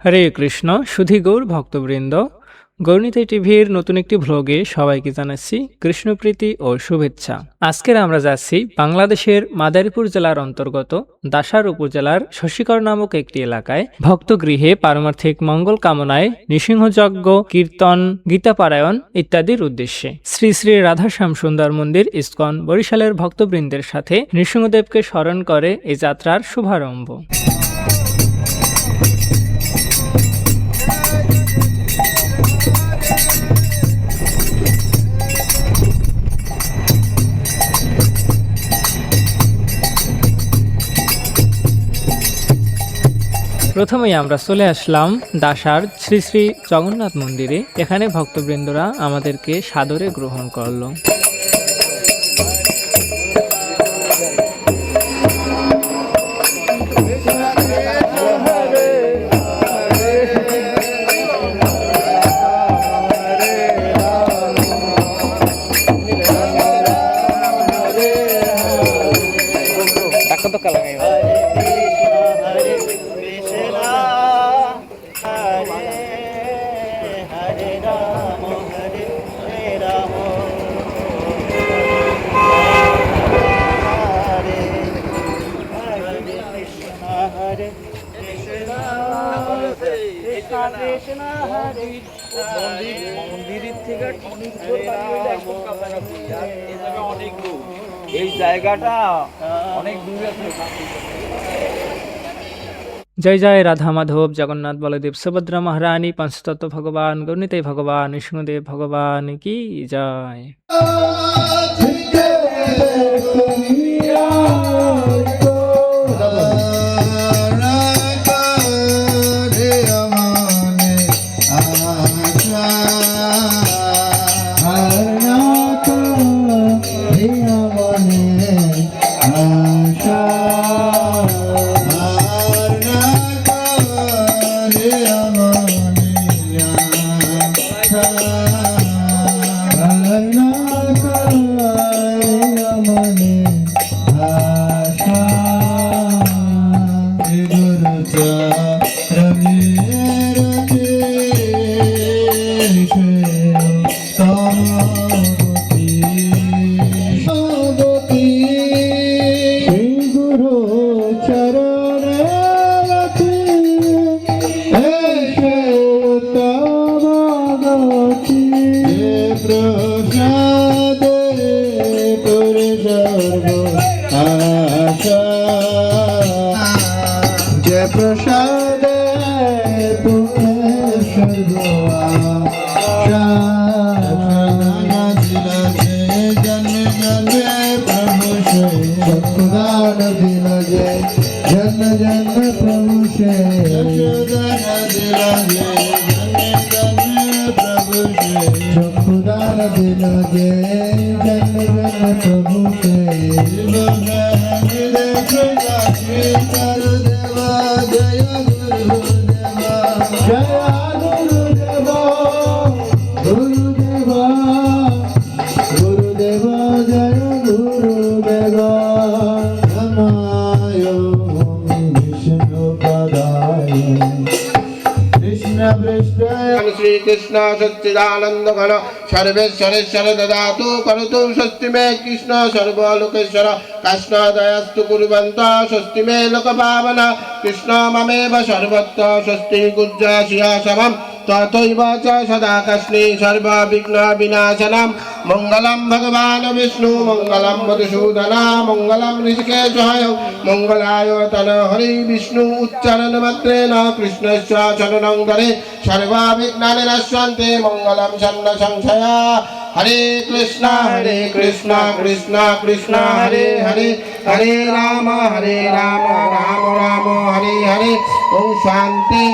হরে কৃষ্ণ সুধী গৌর ভক্তবৃন্দ, গৌরনীতি টিভির নতুন একটি ভ্লগে সবাইকে জানাচ্ছি কৃষ্ণপ্রীতি ও শুভেচ্ছা। আজকের আমরা যাচ্ছি বাংলাদেশের মাদারীপুর জেলার অন্তর্গত দাসার উপজেলার শশীকর নামক একটি এলাকায় ভক্তগৃহে পারমার্থিক মঙ্গল কামনায় নৃসিংহযজ্ঞ, কীর্তন, গীতাপারায়ণ ইত্যাদির উদ্দেশ্যে শ্রী শ্রী রাধাশ্যাম সুন্দর মন্দির ইসকন বরিশালের ভক্তবৃন্দের সাথে নৃসিংহদেবকে স্মরণ করে এই যাত্রার শুভারম্ভ। প্রথমেই আমরা চলে আসলাম দাসার শ্রী শ্রী জগন্নাথ মন্দিরে। এখানে ভক্তবৃন্দরা আমাদেরকে সাদরে গ্রহণ করলো। জয় জয় রাধা মাধব জগন্নাথ বলদেব সুভদ্রা মহারানী পঞ্চতত্ত্ব ভগবান গৌরনীতাই ভগবান নৃসিংহদেব ভগবান কি জয়। श्रीकृष्ण सच्चिदानंद घन सर्वेश्वरेश्वर ददातु करोतु स्वस्ति मे कृष्ण सर्वलोकेश्वर कृष्ण दयास्तु कुर्वन्त स्वस्ति मे लोकपावन कृष्ण ममेव सर्वत्र स्वस्ति गुज्जासिया समम् तथैव च सदा कृष्णे सर्वविघ्न विनाशनं मंगलम भगवान विष्णु मंगलम मधुसूदन मंगलम ऋषिकेशाय मंगलाय तन हरि विष्णु उच्चारण मात्रेण कृष्णस्य चरणं धरे सर्वविघ्नानि नश्यन्ति मंगलम सन्न संशया। हरे कृष्ण कृष्ण कृष्ण हरे हरे हरे राम राम राम हरे हरे। ओम शांति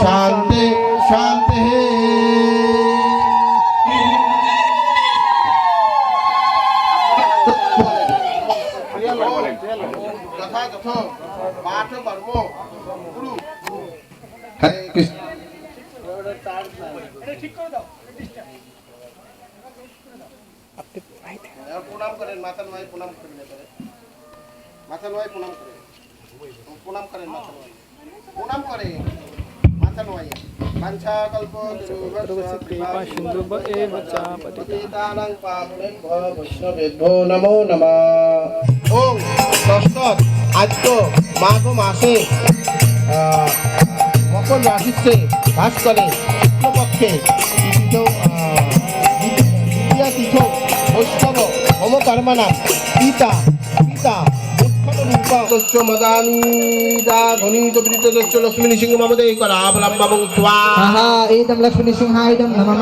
शांति शांति। প্রণাম করেন মাথা নয় প্রণাম করেন মাথা নয় প্রণাম করেন প্রণাম করেন মাথা নয় প্রণাম করেন মাথা মাথানয় পাঞ্চাকল্পতরুভ্যশ্চ কৃপা সিন্ধুভ্য এব চ পতিতানাং পতিতানাং পাবনেভ্যো বৈষ্ণবেভ্যো নমো নমঃ। ওম তৎসৎ আদ্য মাঘ মাসে মকর রাশিতে বাস করে কৃষ্ণপক্ষে দ্বিতীয় তিথ বৈষ্ণব হোমকর্মণাম পিতা পিতা উৎপন্ন মদানীদা ঘনীত বৃদ্ধ লক্ষ্মী নৃসিংহ মমদেই করাবলম্বং স্বাহা। আহা এদম লক্ষ্মী সিংহায়দম নমঃ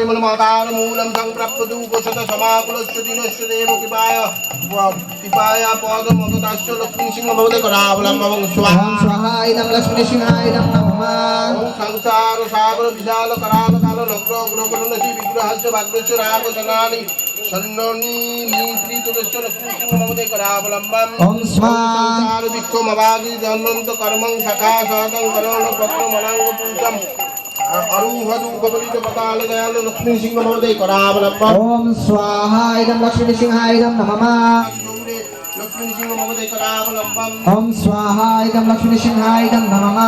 মূলমাতার মূলম সংপ্রাপ্তু উপসত সমাকুলস্য দীনস্য দেব কৃপায় পদ মমতাস্য লক্ষ্মী নৃসিংহ মমদেই করাবলম্বং স্বাহা। ওম স্বাহা এদম লক্ষ্মী সিংহায়দম নমঃ ওম সংসার সাগর বিশাল করাল কাল লগ্র গ্রহণসি বিগ্রহস্য ভাগ্রস্য রাগ জনানি সন্ননি লীশ্রী তুলস্য লক্ষ্মী নৃসিংহ মমদেই করাবলম্বং। ওম স্বাহা সংসার বিক্ষম অবাগি জন্মন্ত কর্মং শাখা সহতং করণ পত্র মনাঙ্গ পুরুষম অরুহদু কবলিত পতাল দয়াল লক্ষ্মী সিংহ মহোদয় করাবলম্বং। ওম স্বাহা এদম লক্ষ্মী সিংহায়দম নমঃ লক্ষ্মী সিংহ মহোদয় করাবলম্বং। ওম স্বাহা এদম লক্ষ্মী সিংহায়দম নমঃ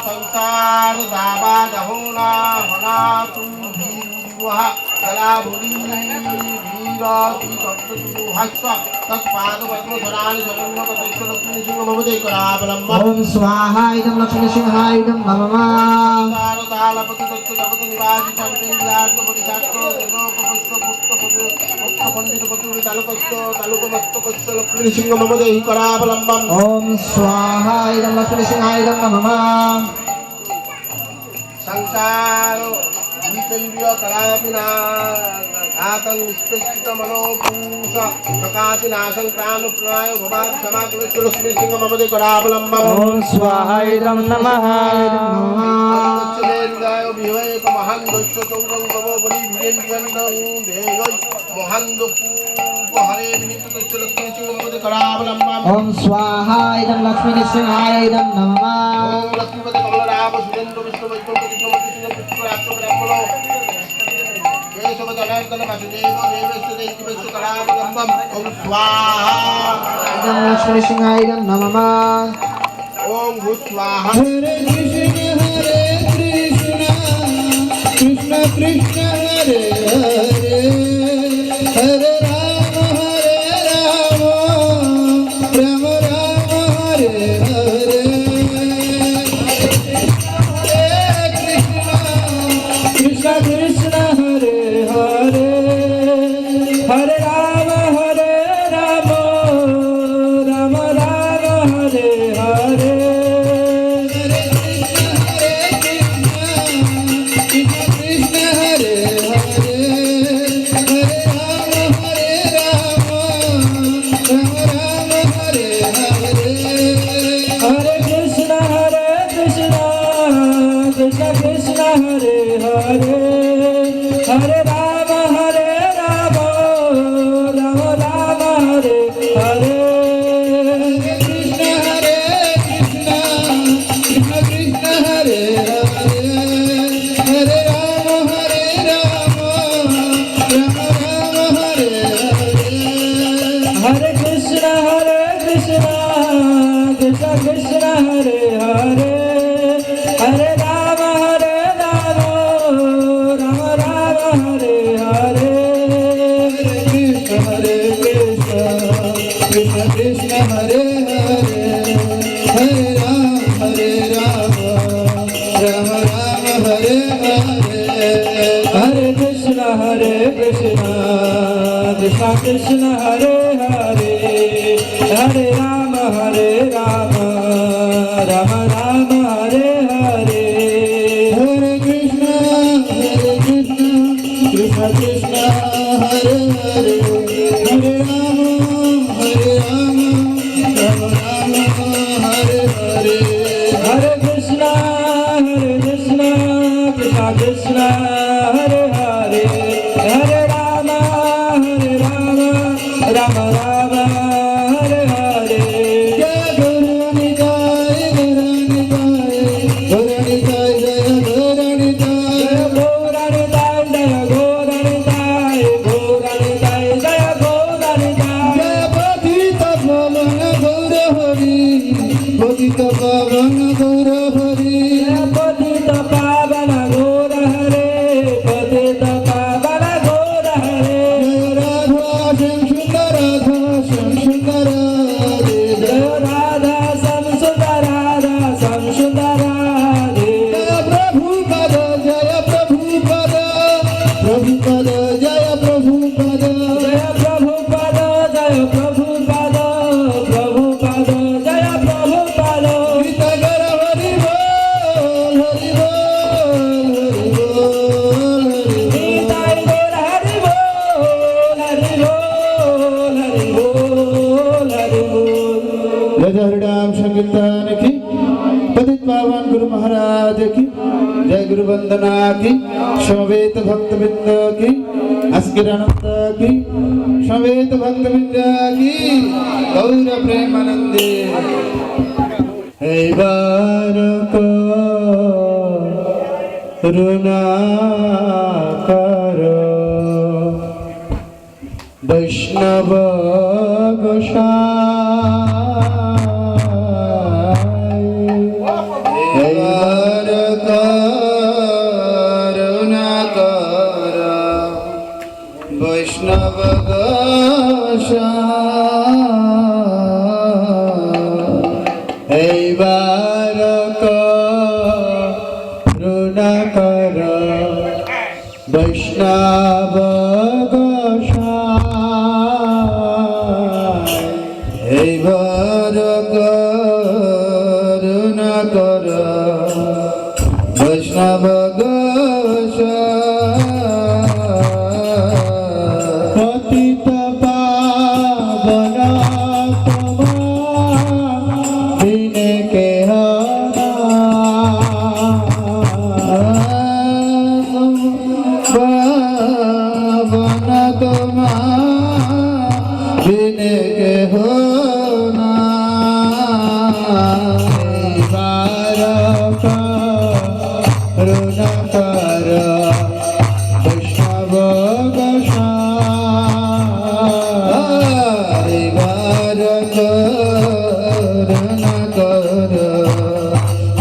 সংসার দাবা দহনা হনা তু ভীরুহ কলা ভুরি ভীরতি তত্ত্বু হাস্য তৎপাদ পদ্ম ধরানি সগন্য কতস্য লক্ষ্মী সিংহ মহোদয় করাবলম্বং। ওম স্বাহা এদম লক্ষ্মী সিংহায়দম নমঃ তালপতি তত্ত্ব জগত নিবাসী সর্বেন্দ্রিয়ার্থ পরিশাস্ত্র দেবোপস্য পুত্র পণ্ডিত পতুর তালুকস্য তালুকমস্তকস্য লক্ষ্মী সিংহ মহোদয় করাবলম্বং। ওম স্বাহা এদম লক্ষ্মী সিংহায়দম নমঃ সংসার ভূতেন্দ্রিয় কলাপিনা ঘাতং নিষ্পেষিত মনোপুষ সকাতি নাশং প্রাণ প্রায় ভবাত সমাকুলস্য লক্ষ্মী সিংহ মহোদয় করাবলম্বং। ওম স্বাহা ইদম নমঃ হৃদয় বিহয়ে মহান দৈত্য চৌরং গব বলি বীরেন্দ্রন্দং দেয় মহান হরে বিনীত দৈত্য লক্ষ্মী সিংহ মহোদয় করাবলম্বং। ওম স্বাহা এদম লক্ষ্মী সিংহায়দম নমঃ ওম লক্ষ্মীপতি কমলরাম সুরেন্দ্র বিষ্ণু বৈকুণ্ঠ কৃষ্ণমূর্তি সিংহ পুত্র রাষ্ট্র ব্রাহ্মণ কেশব জনার্দন বাসুদেব দেবেশ দেবীবেশ করাবলম্বং। ওম স্বাহা এদম লক্ষ্মী সিংহায়দম নমঃ ওম ভূত স্বাহা। হরে কৃষ্ণ কৃষ্ণ হরে হরে হরে রাম রাম রাম হরে হরে কৃষ্ণ কৃষ্ণ হরে হরে হরে রাম রাম রাম হরে হরে हरे राम राम राम हरे हरे कृष्ण कृष्ण कृष्ण हरे हरे हरे राम राम राम हरे हरे हरे कृष्ण कृष्ण कृष्ण हरे हरे हरे राम राम राम हरे हरे हरे कृष्ण कृष्ण कृष्ण हरे हरे हरे राम राम राम हरे हरे हरे कृष्ण कृष्ण कृष्ण हरे हरे हरे राम राम राम हरे हरे हरे कृष्ण कृष्ण कृष्ण हरे हरे हरे राम राम हरे हरे हरे कृष्ण कृष्ण कृष्ण हरे हरे हरे राम राम राम हरे हरे जय गुरु निताय गुरु निताय जय गुरु निताय जय गुरु निताय जय गुरु निताय जय पतित पावन गौर हरि पतित पावन गौर हरि जय जय हरिनाम संकीर्तन की, पतित पावन गुरु महाराज की, जय गुरु वंदना की, समवेत भक्तवृंद की, अस्किरानंद की, समवेत भक्तवृंद की, गौर प्रेमानंदे। हे बारक करुणा करो वैष्णव गोसाई। हे बारक करुणा करो वैष्णव गोसाई। हे बारक करुणा करो वैष्णव गोसाई। हे बारक करुणा करो वैष्णव गोसाई। पतित पावन तुम्हार दिन के पावन तुम्हार दिन के होना। बारक करुणा करो वैष्णव गोसाई। बारक करुणा करो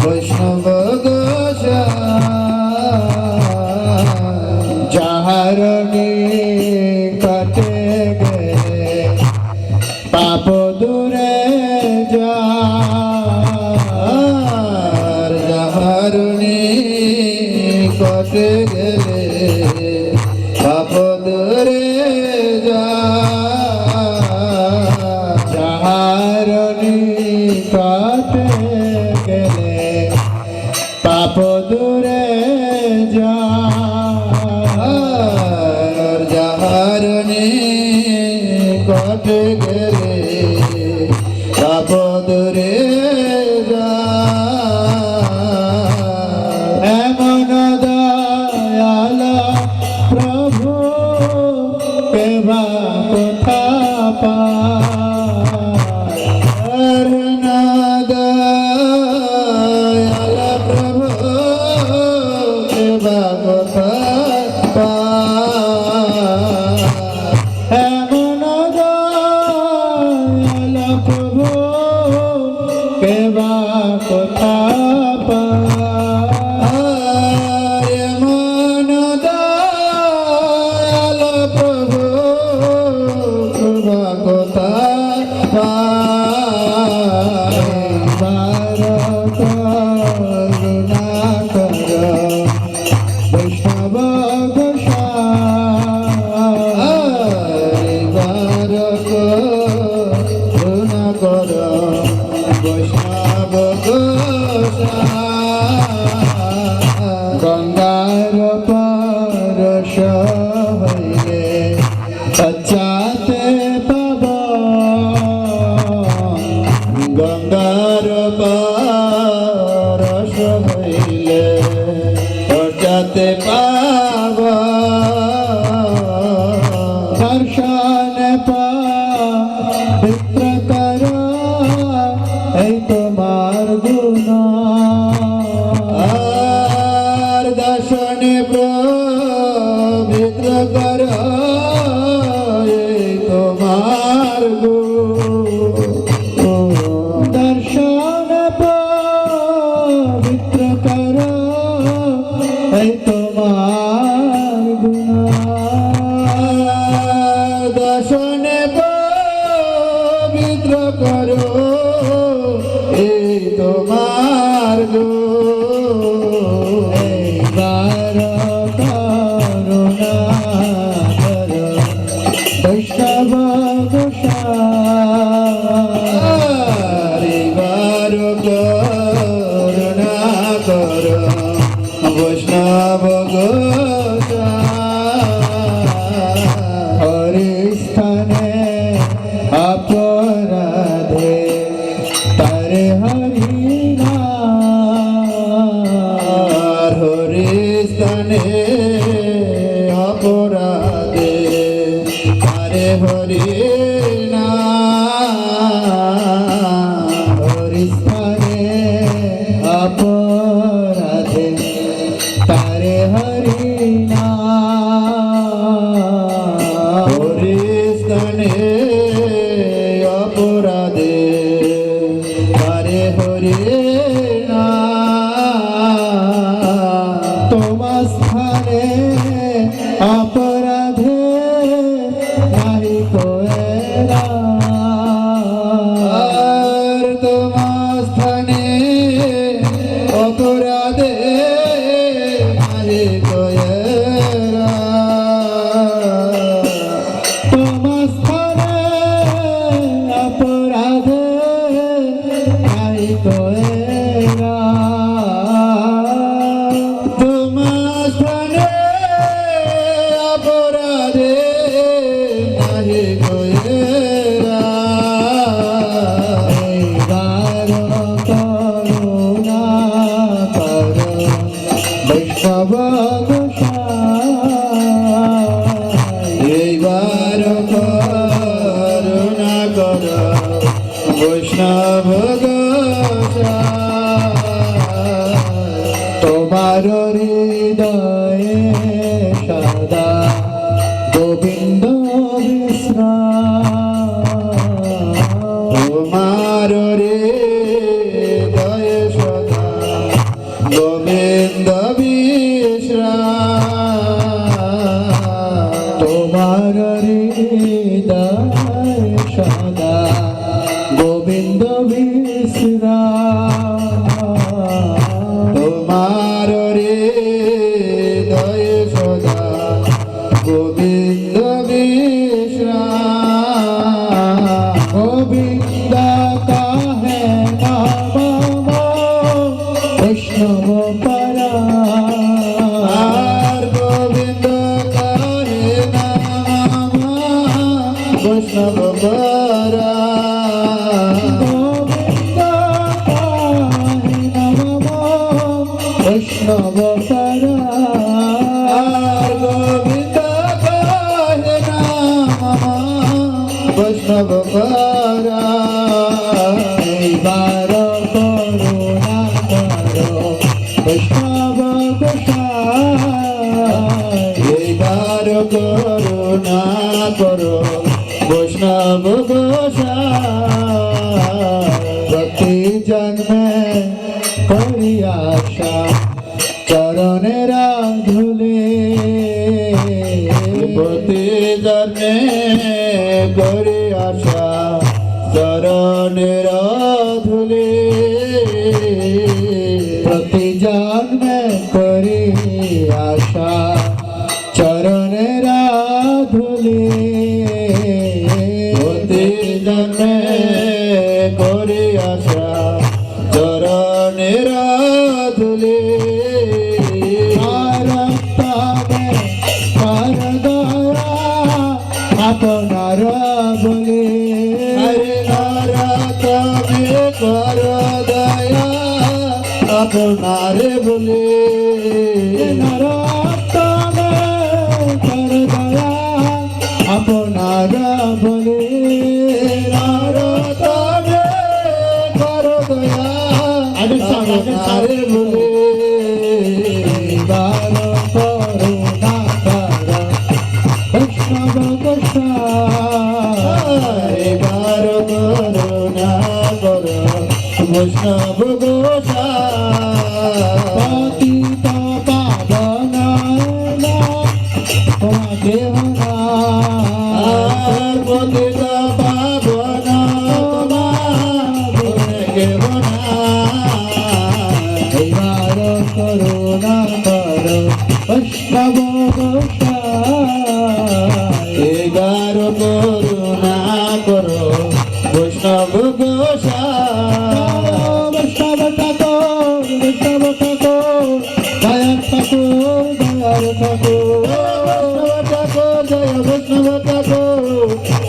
वैष्णव गोसाई। যাহার নিকটে গেলে পাপ দূরে যার। যাহার নিকটে গেলে পাপ দূরে যার। যাহার নিকটে গেলে পাপ দূরে যার। যাহার নিকটে গেলে পাপ দূরে যার। এমন দয়াল প্রভু কেবা কোথা পায়। না দয়াল প্রভু কেবা কোথা পায়। এমন দয়াল প্রভু কেবা কোথা পায়। এমন দয়াল প্রভু কেবা কোথা পায়। বারক করুণা করো বৈষ্ণব গোসাই। বারক করুণা করো বৈষ্ণব গোসাই। গঙ্গার পরশ হইলে পশ্চাতে পাব। গঙ্গার পরশ হইলে পশ্চাতে পাব। দর্শন পবিত্র করো এই তোমার গুণ। আর দর্শনে পবিত্র করো এই তোমার গুণ। দর্শন পবিত্র করো এই তোমার গুণ। দর্শনে পবিত্র করো এই তোমার গুণ। বারক করুণা করো বৈষ্ণব গোসাই। বারক করুণা করো বৈষ্ণব গোসাই। হরি স্থানে অপরাধে কয়েরা তোমার স্থানে অপরাধে নাহি কয়েরা এইবার করুণা কর বৈষ্ণব এইবার করুণা কর বৈষ্ণব তোমার হৃদয়ে সদা গোবিন্দ বিশ্রাম তোমার হৃদয়ে সদা গোবিন্দ বিশ্রাম তোমার হৃদয়ে সদা গোবিন্দ বিশ্রাম তোমার হৃদয়ে সদা গোবিন্দ বিশ্রাম গোবিন্দ কাহে নাম বৈষ্ণব পরা গোবিন্দ কাহে নাম বৈষ্ণব পরা বৈষ্ণব পরা গোবিন্দ কাহে নাম বৈষ্ণব পরা এইবার করুণা করো বৈষ্ণব গোসাই এইবার করুণা করো বৈষ্ণব গোসাই প্রতি জন্মে করি আশা চরণের ধুলে প্রতি জন্মে করি আশা চরণের ধুলে প্রতি জন্মে করি আশা চরণের ধুলে প্রতি জন্মে করি আশা চরণের ধুলে আপনার বলে তুমি কর দয়া আপনার বলে কর দয়া আপনার বলে কর দয়া আপনার বলে বার করুণা কর বৈষ্ণব গোসাই বার করুণা কর বৈষ্ণব গোসাই পতিত পাবন তোমাকে পতিত পাবন তোমাকে এইবার করুণা কর বৈষ্ণব গোসাই এইবার করুণা কর বৈষ্ণব গোসাই বৈষ্ণব ঠাকুর দয়ার ঠাকুর দয়ার ঠাকুর জয় বৈষ্ণব ঠাকুর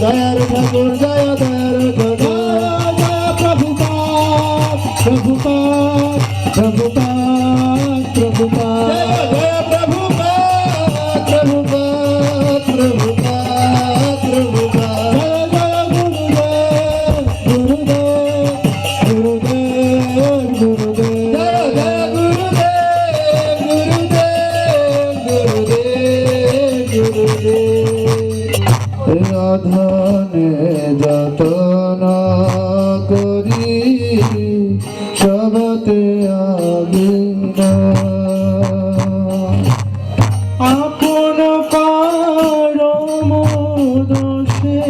দয়ার ঠাকুর জয় দয়ার ঠাকুর জয় প্রভুপাদ প্রভুপাদ প্রভুপাদ প্রভুপাদ জয় প্রভুপাদ প্রভুপাদ প্রভুপাদ প্রভুপাদ জয় গুরুদেব গুরুদেব গুরুদেব জয় গুরুদেব গুরুদেব অধনে যতন করি সবতে আবিন আপন করম দোষে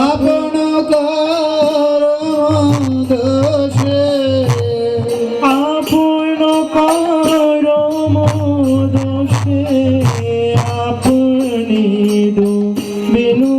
আপন করম দোষে আপন করম দোষে আপনি ডুবিনু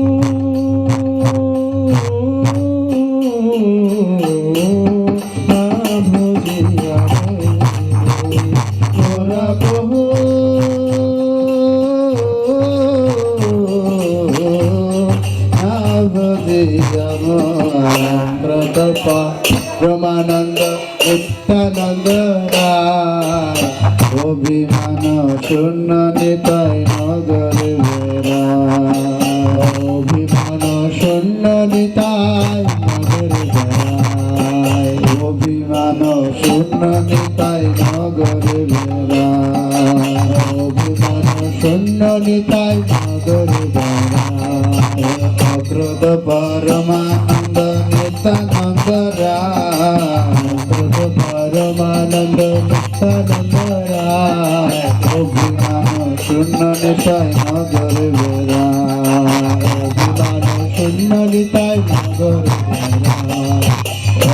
পরমানন্দ নিত্যানন্দ রায় অভিমান শূন্য নিতাই নগরে বেড়ায় অভিমান শূন্য নিতাই নগরে বেড়ায় অভিমান শূন্য নিতাই নগরে বেড়ায় অভিমান শূন্য নিতাই নগরে বেড়ায় অক্রোধ পরমানন্দ নিত্যানন্দ রায় অক্রোধ পরমানন্দ নিত্যানন্দ রায় অভিমান শূন্য নিতাই নগরে বেড়ায় অভিমান শূন্য নিতাই নগরে বেড়ায়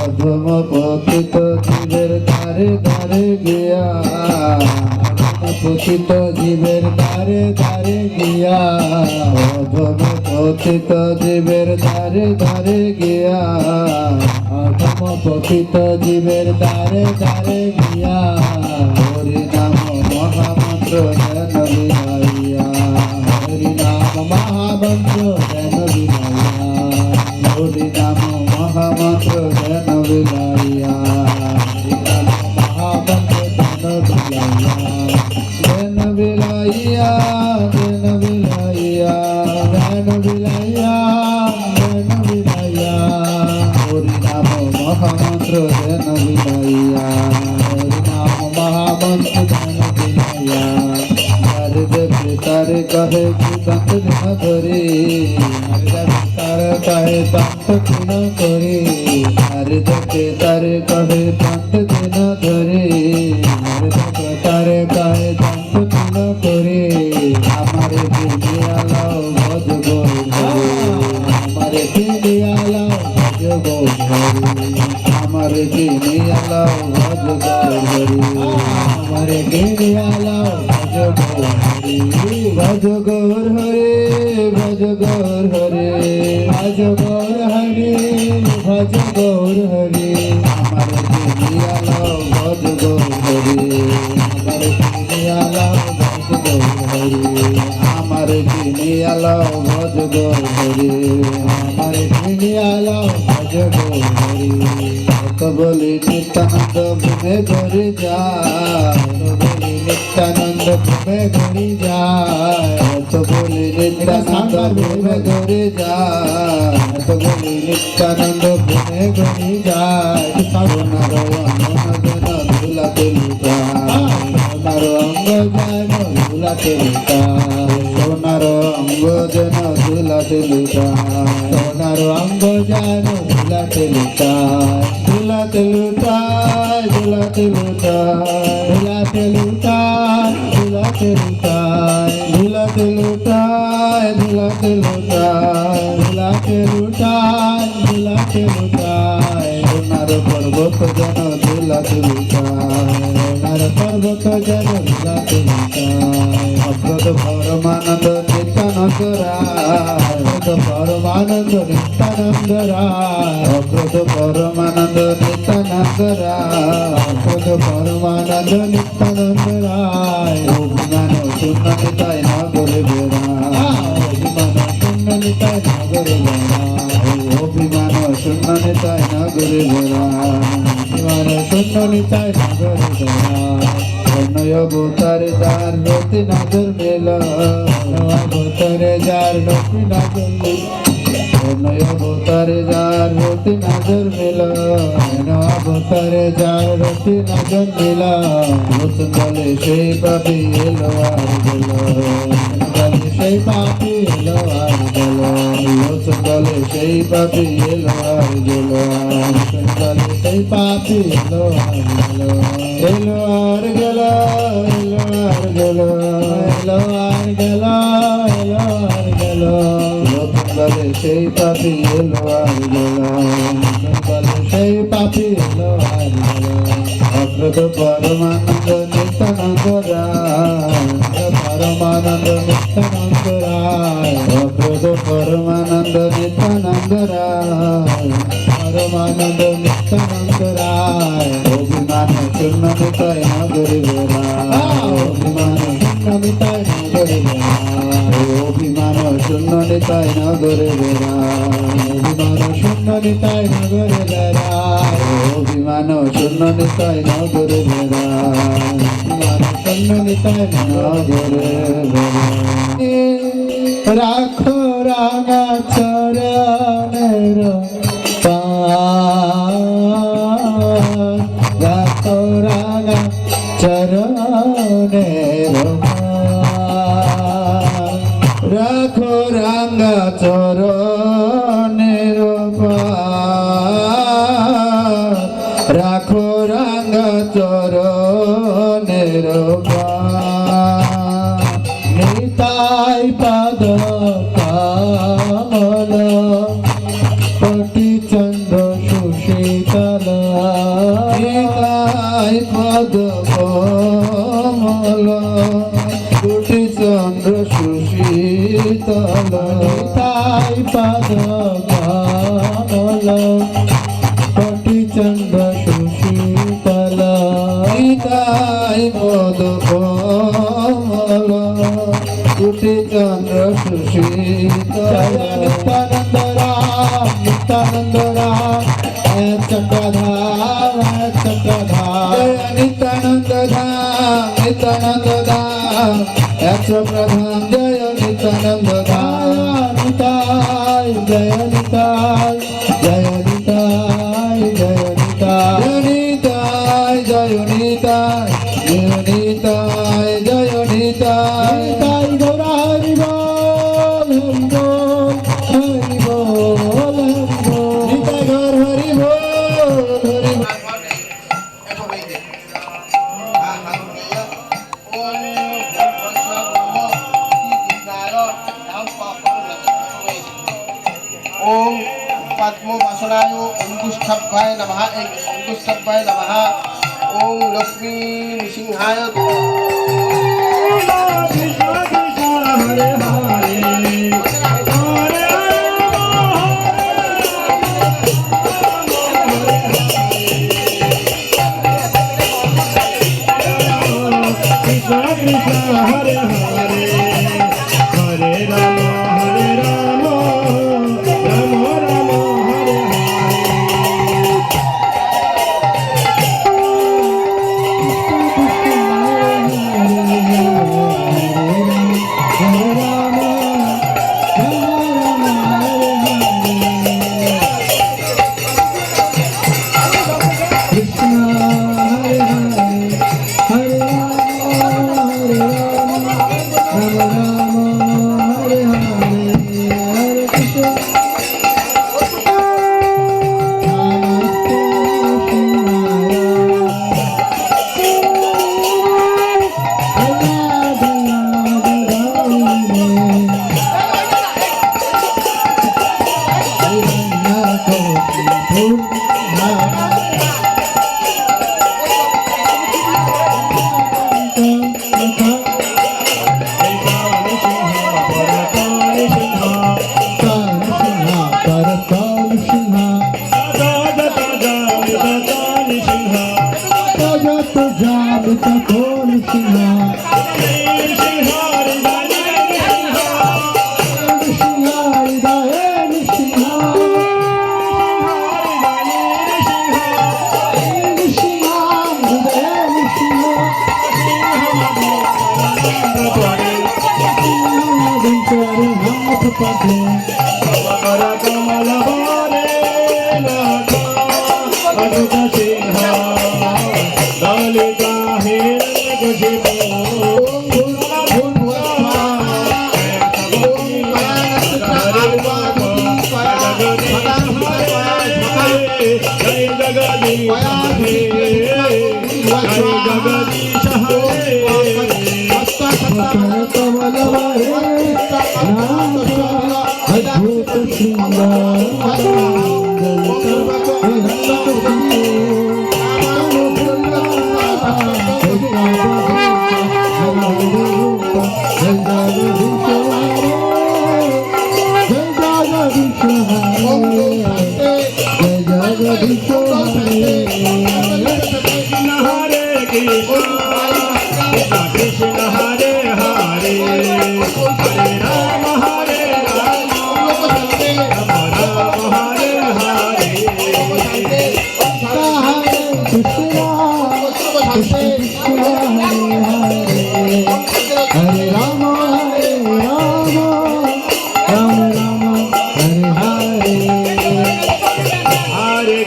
অধম পতিত জীবের দ্বারে দ্বারে গিয়া পতিত জীবের দ্বারে দ্বারে গিয়া অধম পতিত জীবের দ্বারে দ্বারে গিয়া অধম পতিত জীবের দ্বারে দ্বারে গিয়া হরি নাম মহামন্ত্র জ্ঞান বিলাইয়া হরি নাম মহামন্ত্র জ্ঞান বিলাইয়া হরি নাম মহামন্ত্র জ্ঞান বিলাইয়া হরি নাম মহামন্ত্র জ্ঞান বিলাইয়া জ্ঞান বিলাইয়া জ্ঞান বিলাইয়া জ্ঞান বিলাইয়া হরি নাম মহামন্ত্র জ্ঞান বিলাইয়া হরি নাম মহামন্ত্র জ্ঞান বিলাইয়া हरे देव तारे कहे कि दंत न धरे हरे देव तारे कहे दंत न करे हरे देव तारे कहे दंत न धरे हरे देव तारे कहे दंत न करे हमारे दिलिया लाओ भज गोर हमारे दिलिया लाओ भज गोर हमारे दिलिया लाओ भज गोर हमारे दिलिया लाओ भज गौर हरे भज गौर हरे भज गौर हरे भज गौर हरे हमारे दिलिया लाओ भज गौर हरे हमारे दिलिया लाओ भज गौर हरे हमारे दिलिया लाओ भज गौर हरे हमारे दिलिया लाओ भज गौर हरे तो बोले नित्यानंद भूमे घर जाए नित्यानंद भूमे घरी जाए तो बोले नित्यानंद भूमे घरी जाए तो बोले नित्यानंद भूमे घरी जाए सोनार अंग जन झूलाते लुटाए सोनार अंग जन झूलाते लुटाए सोनार अंग जन झूलाते लुटाए सोनार अंग जन झूलाते लुटाए झूलाते लुटाए झूलाते लुटाए झूलाते लुटाए झूलाते लुटाए झूलाते लुटाए झूलाते लुटाए झूलाते लुटाए झूलाते लुटाए सोनार पर्वत जन झूलाते लुटाए सोनार पर्वत जन झूलाते लुटाए अप्रद परमानंद नित्यानंद राय परमानंद नित्यानंद राय अप्रद परमानंद नित्यानंद राय अप्रद परमानंद नित्यानंद राय अभिमान शून्य निताय नगरे बेड़ाय अभिमान शून्य निताय नगरे बेड़ाय अभिमान शून्य निताय नगरे बेड़ाय अभिमान शून्य निताय नगरे बेड़ाय नय अवतारे जार रति नजर मेला अवतारे जार रति नजर मेला नय अवतारे जार रति नजर मेला अवतारे जार रति नजर मेला लोचन সেই পাপি এলো আর গেল সেই পাপি এলো আর গেল লোচন সেই পাপি এলো আর গেল সেই পাপি এলো আর গেল এলো আর গেল এলো আর গেল এলো আর গেল এলো আর গেল লোচন সেই পাপি এলো আর গেল সেই পাপি এলো আর গেল অপ্রদ পরমানন্দ নিত্যানন্দ রায় পরমানন্দ নিত্যানন্দ রায় অপ্রদ পরমানন্দ নিত্যানন্দ রায় পরমানন্দ নিত্যানন্দ রায় অভিমান শূন্য নিতাই নগরে বেড়ায় অভিমান শূন্য নিতাই নগরে বেড়ায় অভিমান শূন্য নিতাই নগরে বেড়ায় অভিমান শূন্য নিতাই নগরে বেড়ায় অভিমান শূন্য নিতাই নগরে বেড়ায় অভিমান শূন্য নিতাই নগরে বেড়ায় রাখো রাঙা চরণের পান রাখো রাঙা চরণের পান রাখো রাঙা চরণের পান রাখো রাঙা চরণের পান নিতাই পাদ কামল কোটি চন্দ্র সুশীতল নিতাই পাদ কমল কোটি চন্দ্র সুশীতল নিতাই পাদ কামল কোটি চন্দ্র সুশীতল নিতাই পদ কমল কোটি চন্দ্র সুশীতল নিত্যানন্দ রাম নিত্যানন্দ রাম চক্রধাম চক্রধাম নিত্যানন্দ ধাম নিত্যানন্দ ধাম চক্রধাম জয় নিত্যানন্দ ধাম নিতাই জয় নিতাই জয় নিতাই জয় নিতাই জয় নিতাই জয় নিতাই জয় নিতাই নিতাই গৌরা হরি বল হরি বল হরি বল নিতাই গৌর হরি বল হরি বল ओम पद्मवासनाय अंकुष्ठभ्याय नमः अंकुष्ठभ्याय नमः ओम Lakshmi नृसिंहाय Krishna Hare Hare Hare Rama Hare শান্তি Hare Rama, Rama Rama, Hare Hare. Hare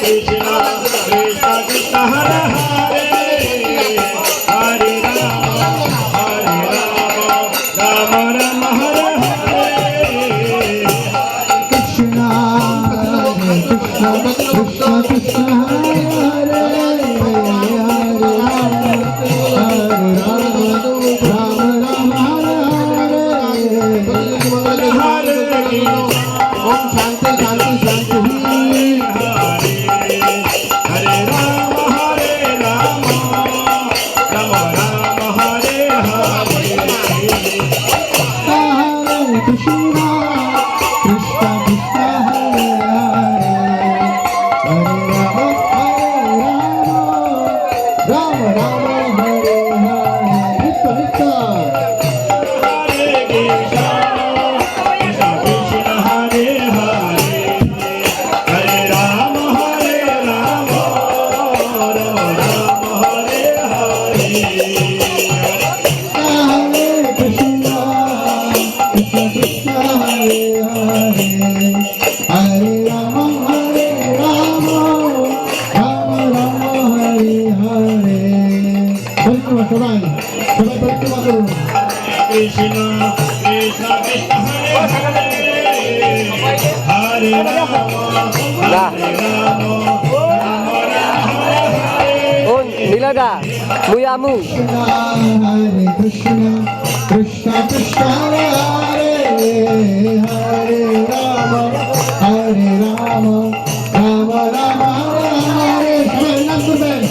Krishna, Krishna Krishna, Hare Hare, Hare Rama, Rama Rama, Hare Hare. Krishna, Krishna, Krishna Krishna, Hare Hare, Hare Rama, Hare Rama, Rama Rama, Hare Hare. Om Shanti Shanti Shanti. Hare Rama, Rama Rama, Hare Hare. Hare Krishna, Krishna Krishna, Hare Hare, Hare Rama, Rama Rama, Hare Hare. Nitya Nitya. Hare Krishna, Krishna Krishna, Hare Hare, Hare Rama, Rama Rama, Hare Hare. Hare Krishna, Krishna Krishna, Hare Hare, Hare Rama, Rama Rama, Hare Hare. পরিক্রমা সবাই পরিক্রমা করুন। Krishna, Krishna Krishna, Hare Hare, Hare Rama, Rama Rama, Hare Hare. নীলাদা মুই আমু Hare Krishna, Krishna Krishna, Hare Hare, Hare Rama, Rama Rama, Hare Hare. সবাই নাম করবেন।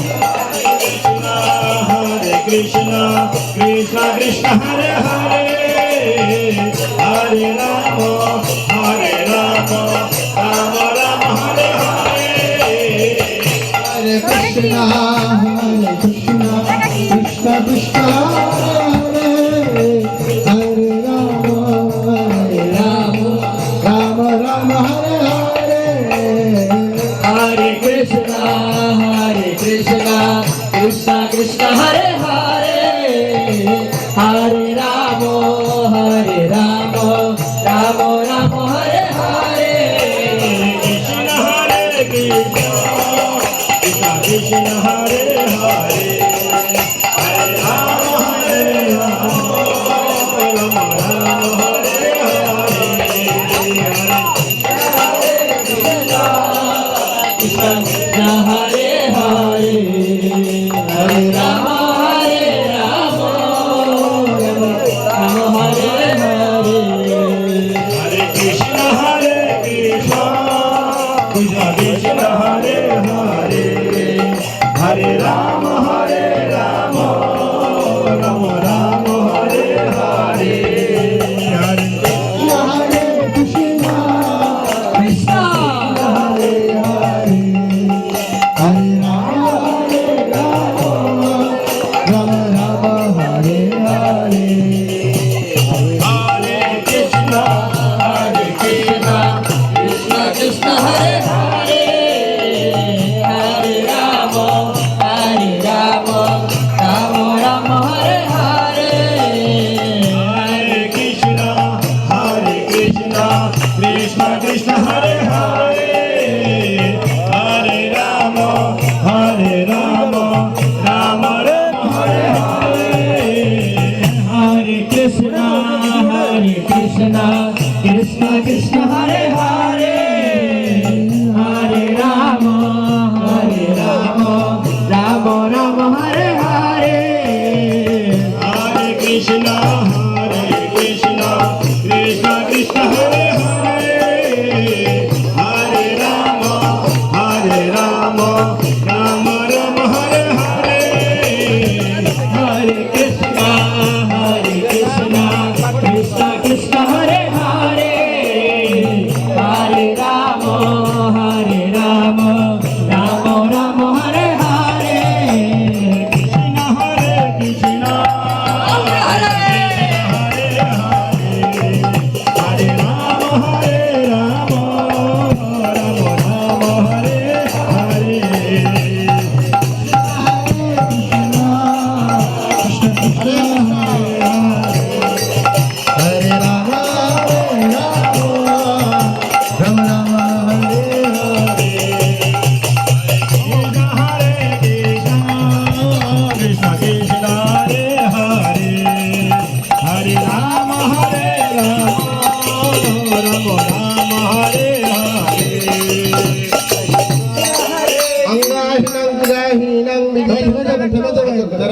Hare Krishna, Krishna Krishna, Hare Hare, Hare Rama, Rama Rama, Hare Hare. Hare Krishna, Krishna Krishna, Hare Hare, Hare Rama, Rama Rama, Hare Hare. Hare Krishna, Krishna Krishna, Hare Hare, Hare Rama, Rama Rama, Hare Hare. Krishna, Hare Krishna, Krishna Krishna, Hare Hare, Hare Rama, Rama Rama, Hare Hare. Krishna Krishna, Hare Hare, Hare Rama, Rama Rama, Hare Hare. Hare Krishna, Krishna Krishna, Hare Hare, Hare Rama, Rama Rama, Hare Hare. Hare Hare Krishna, Krishna Hare Hare, Hare Rama, Rama Rama, Hare Hare. Hare Krishna, Krishna Krishna, Hare Hare,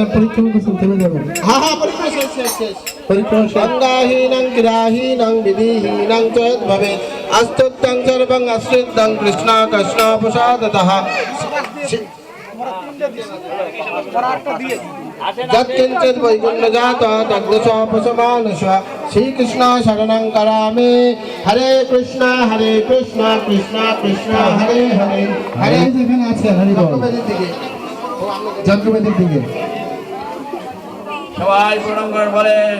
যারা পরিক্রমা করছেন থেমে যাবেন। হ্যাঁ হ্যাঁ পরিক্রমা শেষ শেষ শেষ পরিক্রমা শেষ। গঙ্গাহীনং ক্রীড়াহীনং বিধিহীনং চ ভবেৎ আস্তুত্যং সর্বং আশ্রিত্যং কৃষ্ণ কৃষ্ণ প্রসাদতঃ যৎকিঞ্চিৎ বৈকুণ্ঠজাত তদ্দশাপশমানস শ্রীকৃষ্ণ শরণং করামি হরে কৃষ্ণ কৃষ্ণ কৃষ্ণ হরে হরে হরে এই যেখানে আছেন হরি বল যজ্ঞবেদীর দিকে যজ্ঞবেদীর দিকে। সবাই প্রণাম করে বলেন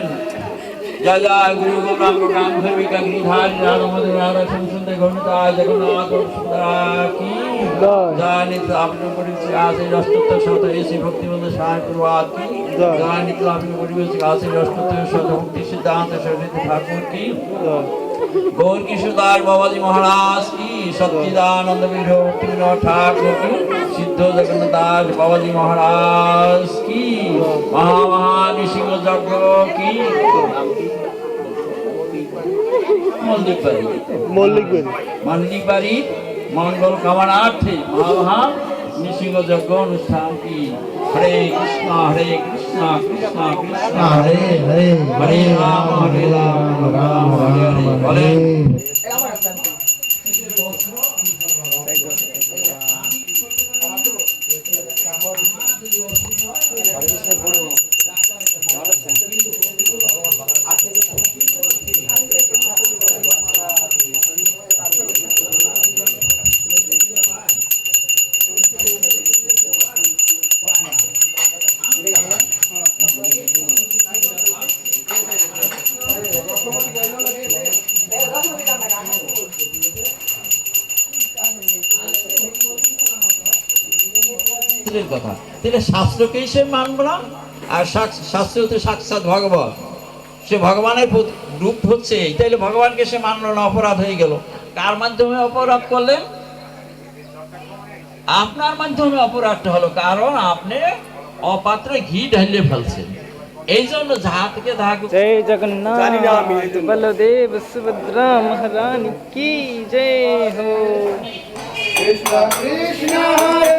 জয় জয় গুরু গোরাম রাম ধর্মিকা গিরিধার রামধর রাধা সংসন্দে গণিতায় জগন্নাথ সুন্দর কি জয় নিত্য আপনি পরিবেশ আছে রাষ্ট্রত্ব শত এসে ভক্তিবন্ধ সাহায্য করবার কি জয় নিত্য আপনি পরিবেশ আছে রাষ্ট্রত্ব শত ভক্তি সিদ্ধান্ত সরস্বতী ঠাকুর কি গৌর কিশোরদাস বাবাজি মহারাজ কি সচ্চিদানন্দ বিষ্ণু ঠাকুর কি সিদ্ধ জগন্নাথ দাস বাবাজি মহারাজ কি মহা নৃসিংহ যজ্ঞ কি মল্লিক বাড়ি মঙ্গল কামনার্থে মহা নৃসিংহ যজ্ঞ অনুষ্ঠান কি হরে কৃষ্ণ কৃষ্ণ কৃষ্ণ হরে হরে হরে রাম রাম হরে হরে বলেন কথা তাহলে শাস্ত্রকেই সে মানব না, আর শাস্ত্র হচ্ছে সাক্ষাৎ ভগবান, সে ভগবানের রূপ হচ্ছে, তাইলে ভগবানকে সে মানলো না, অপরাধ হয়ে গেল। কার মাধ্যমে অপরাধ করলেন? আপনার মাধ্যমে অপরাধটা হলো, কারণ আপনি অপাত্রে ঘি ঢালিয়ে ফেলছেন। এই জন্য যাহা থেকে তাহা জয় জগন্নাথ বলদেব সুভদ্রা মহারানী কি জয় হো। কৃষ্ণ কৃষ্ণ হরে